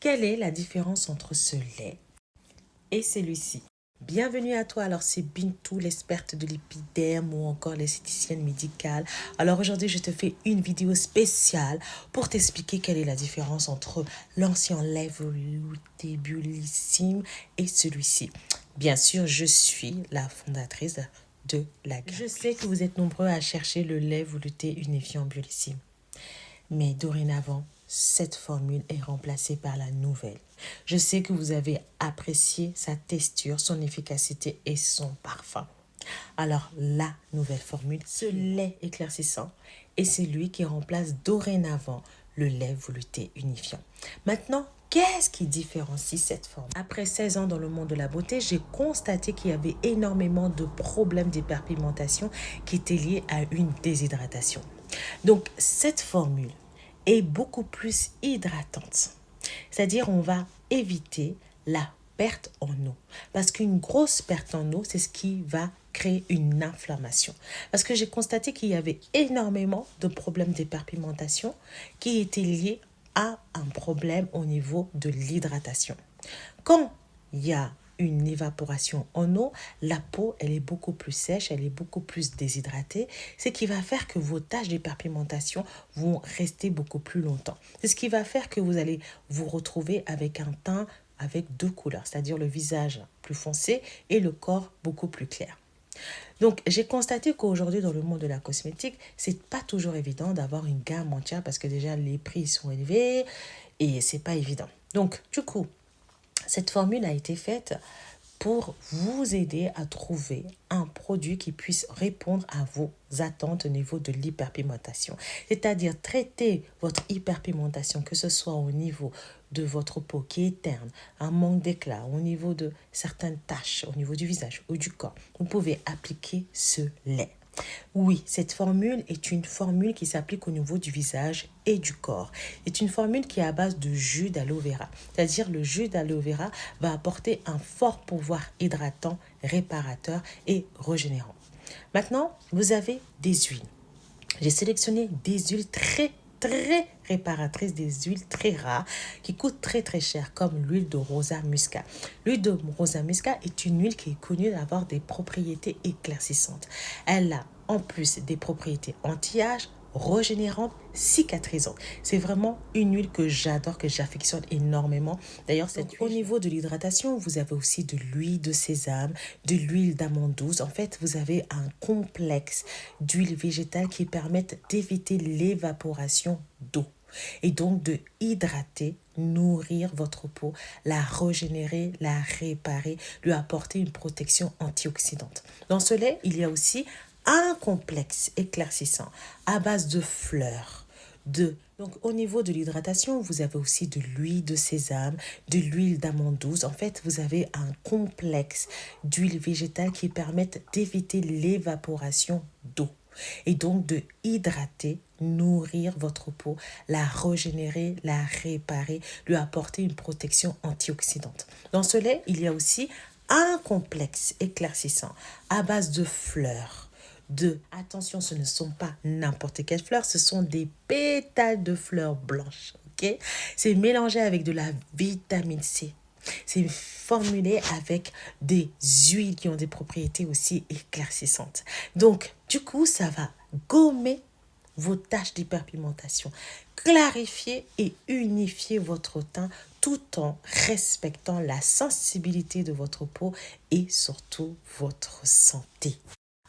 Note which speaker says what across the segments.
Speaker 1: Quelle est la différence entre ce lait et celui-ci? Bienvenue à toi, alors c'est Bintou, l'experte de l'épiderme ou encore l'esthéticienne médicale. Alors aujourd'hui, je te fais une vidéo spéciale pour t'expliquer quelle est la différence entre l'ancien lait velouté Biolissime et celui-ci. Bien sûr, je suis la fondatrice de la gamme. Je sais que vous êtes nombreux à chercher le lait velouté unifiant Biolissime. Mais dorénavant, cette formule est remplacée par la nouvelle. Je sais que vous avez apprécié sa texture, son efficacité et son parfum. Alors, la nouvelle formule, ce lait éclaircissant, est celui qui remplace dorénavant le lait velouté unifiant. Maintenant, qu'est-ce qui différencie cette formule? Après 16 ans dans le monde de la beauté, j'ai constaté qu'il y avait énormément de problèmes d'hyperpigmentation qui étaient liés à une déshydratation. Donc, cette formule est beaucoup plus hydratante. C'est-à-dire, on va éviter la perte en eau. Parce qu'une grosse perte en eau, c'est ce qui va créer une inflammation. Parce que j'ai constaté qu'il y avait énormément de problèmes d'hyperpigmentation qui étaient liés à un problème au niveau de l'hydratation. Quand il y a une évaporation en eau, la peau, elle est beaucoup plus sèche, elle est beaucoup plus déshydratée, ce qui va faire que vos taches d'hyperpigmentation vont rester beaucoup plus longtemps. C'est ce qui va faire que vous allez vous retrouver avec un teint avec deux couleurs, c'est-à-dire le visage plus foncé et le corps beaucoup plus clair. Donc, j'ai constaté qu'aujourd'hui, dans le monde de la cosmétique, c'est pas toujours évident d'avoir une gamme entière parce que déjà, les prix sont élevés et c'est pas évident. Donc, du coup, cette formule a été faite pour vous aider à trouver un produit qui puisse répondre à vos attentes au niveau de l'hyperpigmentation. C'est-à-dire traiter votre hyperpigmentation, que ce soit au niveau de votre peau qui est terne, un manque d'éclat, au niveau de certaines taches, au niveau du visage ou du corps. Vous pouvez appliquer ce lait. Oui, cette formule est une formule qui s'applique au niveau du visage et du corps. C'est une formule qui est à base de jus d'aloe vera. C'est-à-dire le jus d'aloe vera va apporter un fort pouvoir hydratant, réparateur et régénérant. Maintenant, vous avez des huiles. J'ai sélectionné des huiles très réparatrices, des huiles très rares qui coûtent très cher, comme l'huile de rosa muscat. L'huile de rosa muscat est une huile qui est connue d'avoir des propriétés éclaircissantes. Elle a en plus des propriétés anti-âge, régénérantes, cicatrisantes. C'est vraiment une huile que j'adore, que j'affectionne énormément. D'ailleurs, au niveau de l'hydratation, vous avez aussi de l'huile de sésame, de l'huile d'amande douce. En fait, vous avez un complexe d'huiles végétales qui permettent d'éviter l'évaporation d'eau et donc de hydrater, nourrir votre peau, la régénérer, la réparer, lui apporter une protection antioxydante. Dans ce lait, il y a aussi un complexe éclaircissant à base de fleurs. Donc, au niveau de l'hydratation, vous avez aussi de l'huile de sésame, de l'huile d'amande douce. En fait, vous avez un complexe d'huiles végétales qui permettent d'éviter l'évaporation d'eau et donc de hydrater, nourrir votre peau, la régénérer, la réparer, lui apporter une protection antioxydante. Dans ce lait, il y a aussi un complexe éclaircissant à base de fleurs. Attention, ce ne sont pas n'importe quelles fleurs, ce sont des pétales de fleurs blanches. Ok, c'est mélangé avec de la vitamine C. C'est formulé avec des huiles qui ont des propriétés aussi éclaircissantes. Donc, du coup, ça va gommer vos taches d'hyperpigmentation, clarifier et unifier votre teint tout en respectant la sensibilité de votre peau et surtout votre santé.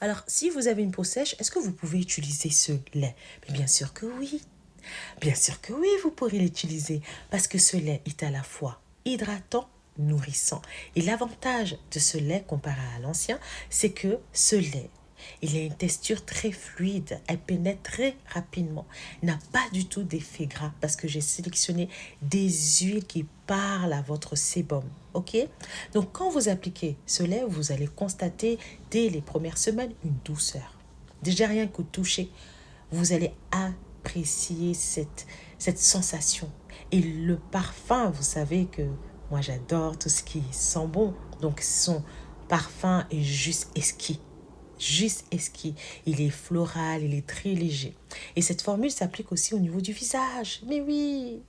Speaker 1: Alors, si vous avez une peau sèche, est-ce que vous pouvez utiliser ce lait? Mais bien sûr que oui. Bien sûr que oui, vous pourrez l'utiliser parce que ce lait est à la fois hydratant, nourrissant. Et l'avantage de ce lait comparé à l'ancien, c'est que ce lait, il a une texture très fluide, elle pénètre très rapidement, n'a pas du tout d'effet gras parce que j'ai sélectionné des huiles qui parlent à votre sébum. Ok? Donc quand vous appliquez ce lait, vous allez constater dès les premières semaines une douceur. Déjà rien qu'au toucher, vous allez apprécier cette sensation. Et le parfum, vous savez que moi j'adore tout ce qui sent bon. Donc son parfum est juste exquis. Juste exquis. Il est floral, il est très léger. Et cette formule s'applique aussi au niveau du visage. Mais oui,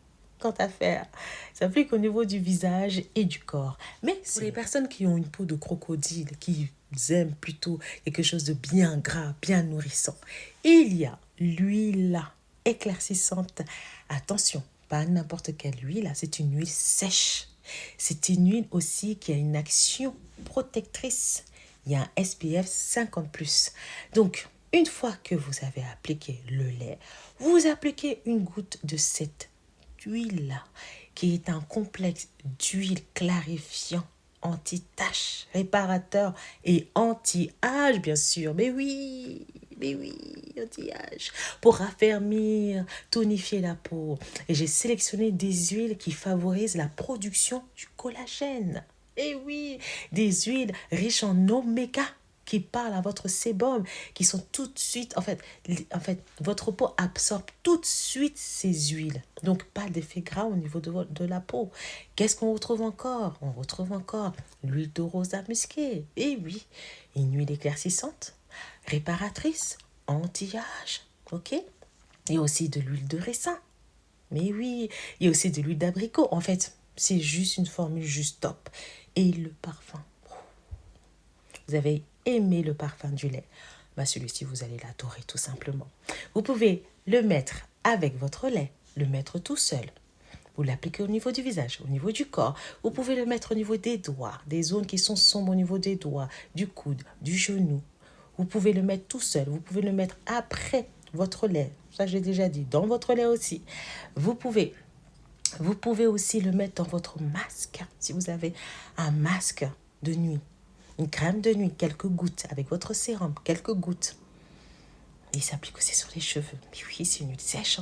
Speaker 1: quant à faire. Ça s'applique au niveau du visage et du corps. Mais pour les personnes qui ont une peau de crocodile, qui aiment plutôt quelque chose de bien gras, bien nourrissant, il y a l'huile éclaircissante. Attention, pas n'importe quelle huile, c'est une huile sèche. C'est une huile aussi qui a une action protectrice. Il y a un SPF 50+. Donc, une fois que vous avez appliqué le lait, vous appliquez une goutte de cette huile-là, qui est un complexe d'huile clarifiant, anti-tache, réparateur et anti-âge, bien sûr. Mais oui, anti-âge. Pour raffermir, tonifier la peau. Et j'ai sélectionné des huiles qui favorisent la production du collagène. Et oui, des huiles riches en oméga qui parlent à votre sébum, qui sont tout de suite, en fait, votre peau absorbe tout de suite ces huiles. Donc, pas d'effet gras au niveau de la peau. Qu'est-ce qu'on retrouve encore? On retrouve encore l'huile de rosane musquée. Et oui, une huile éclaircissante, réparatrice, anti-âge, ok? Il y a aussi de l'huile de raisin. Mais oui, il y a aussi de l'huile d'abricot. En fait, c'est juste une formule juste top. Et le parfum. Vous avez aimé le parfum du lait. Celui-ci, vous allez l'adorer tout simplement. Vous pouvez le mettre avec votre lait, le mettre tout seul. Vous l'appliquez au niveau du visage, au niveau du corps. Vous pouvez le mettre au niveau des doigts, des zones qui sont sombres au niveau des doigts, du coude, du genou. Vous pouvez le mettre tout seul. Vous pouvez le mettre après votre lait. Ça, j'ai déjà dit. Dans votre lait aussi. Vous pouvez aussi le mettre dans votre masque. Si vous avez un masque de nuit, une crème de nuit, quelques gouttes, avec votre sérum, quelques gouttes. Et il s'applique aussi sur les cheveux. Mais oui, c'est une huile sèche.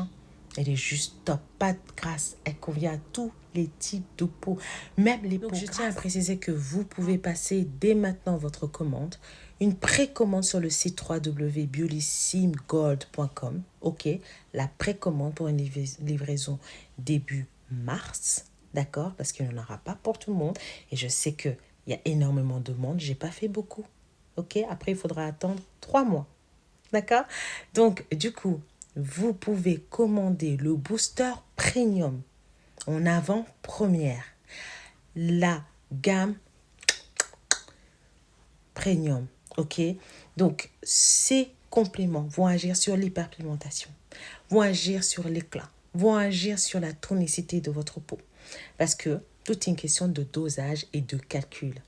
Speaker 1: Elle est juste top, pas de grasse. Elle convient à tous les types de peau, même les peaux grasses. Je tiens à préciser que vous pouvez passer dès maintenant votre commande, une précommande sur le site www.beautysimgold.com. Ok, la précommande pour une livraison début mars, d'accord, parce qu'il n'y en aura pas pour tout le monde. Et je sais qu'il y a énormément de monde. J'ai pas fait beaucoup. Ok, après il faudra attendre 3 mois. D'accord? Donc, du coup, vous pouvez commander le booster premium en avant-première. La gamme premium. Ok? Donc, ces compléments vont agir sur l'hyperpigmentation, vont agir sur l'éclat, vont agir sur la tonicité de votre peau. Parce que tout est une question de dosage et de calcul.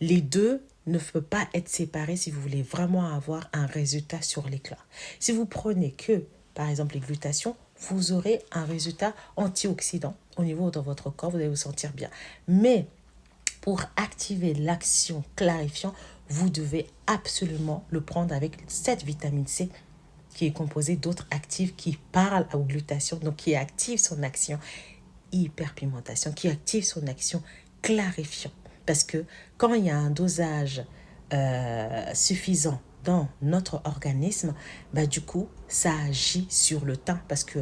Speaker 1: Les deux ne peuvent pas être séparés si vous voulez vraiment avoir un résultat sur l'éclat. Si vous prenez que, par exemple, les glutations, vous aurez un résultat antioxydant au niveau de votre corps, vous allez vous sentir bien. Mais pour activer l'action clarifiant, vous devez absolument le prendre avec cette vitamine C qui est composée d'autres actifs qui parlent aux glutations, donc qui active son action hyperpigmentation, qui active son action clarifiant. Parce que quand il y a un dosage suffisant dans notre organisme, du coup, ça agit sur le teint parce que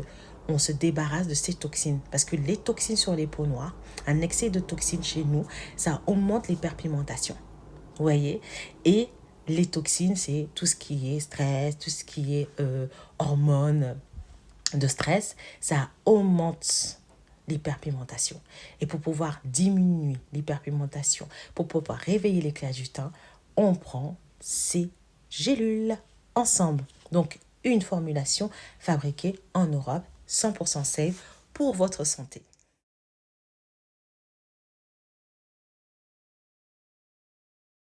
Speaker 1: on se débarrasse de ces toxines. Parce que les toxines sur les peaux noires, un excès de toxines chez nous, ça augmente l'hyperpigmentation. Vous voyez? Et les toxines, c'est tout ce qui est stress, tout ce qui est hormones de stress, ça augmente l'hyperpigmentation. Et pour pouvoir diminuer l'hyperpigmentation, pour pouvoir réveiller l'éclat du teint, on prend ces gélules ensemble. Donc, une formulation fabriquée en Europe, 100% safe pour votre santé.